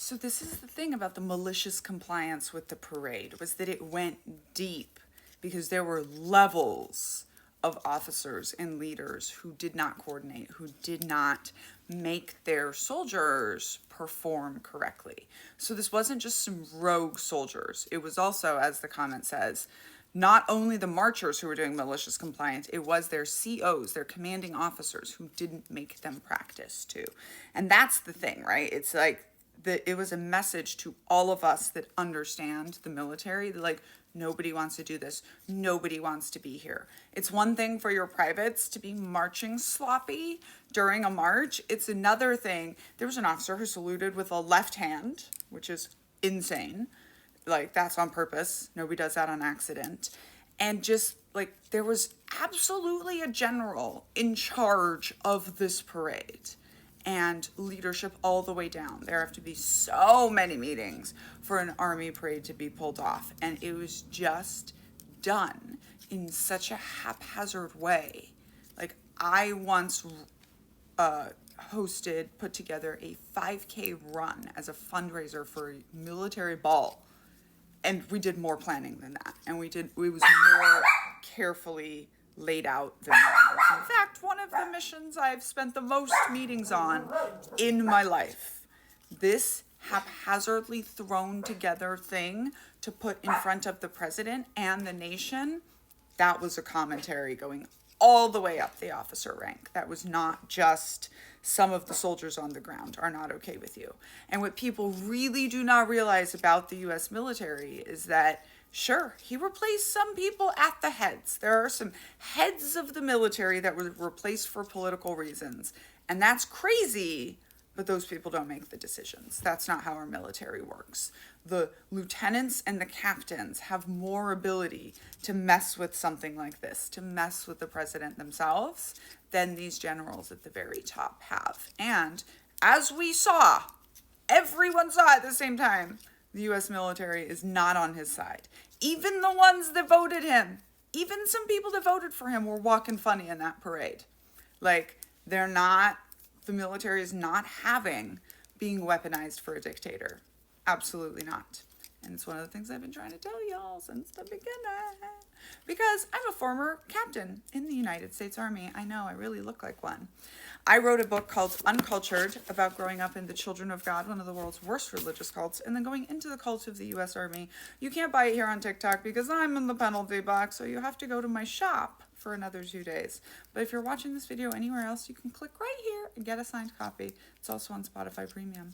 So this is the thing about the malicious compliance with the parade, was that it went deep because there were levels of officers and leaders who did not coordinate, who did not make their soldiers perform correctly. So this wasn't just some rogue soldiers. It was also, as the comment says, not only the marchers who were doing malicious compliance, it was their COs, their commanding officers, who didn't make them practice too. And that's the thing, right? It's like, it was a message to all of us that understand the military, that like, nobody wants to do this. Nobody wants to be here. It's one thing for your privates to be marching sloppy during a march. It's another thing. There was an officer who saluted with a left hand, which is insane. Like, that's on purpose. Nobody does that on accident. And just like, there was absolutely a general in charge of this parade and leadership all the way down. There have to be so many meetings for an army parade to be pulled off. And it was just done in such a haphazard way. Like, I once put together a 5K run as a fundraiser for a military ball. And we did more planning than that. And it was more carefully laid out than that. In fact, one of the missions I've spent the most meetings on in my life. This haphazardly thrown together thing to put in front of the president and the nation, that was a commentary going all the way up the officer rank. That was not just some of the soldiers on the ground are not okay with you. And what people really do not realize about the US military is that, sure, he replaced some people at the heads. There are some heads of the military that were replaced for political reasons. And that's crazy, but those people don't make the decisions. That's not how our military works. The lieutenants and the captains have more ability to mess with something like this, to mess with the president themselves, than these generals at the very top have. And as we saw, everyone saw at the same time, the US military is not on his side. Even the ones that voted him, even some people that voted for him were walking funny in that parade. Like, the military is not having being weaponized for a dictator. Absolutely not. And it's one of the things I've been trying to tell y'all since the beginning. Because I'm a former captain in the United States Army. I know, I really look like one. I wrote a book called Uncultured about growing up in the Children of God, one of the world's worst religious cults, and then going into the cult of the U.S. Army. You can't buy it here on TikTok because I'm in the penalty box, so you have to go to my shop for another 2 days. But if you're watching this video anywhere else, you can click right here and get a signed copy. It's also on Spotify Premium.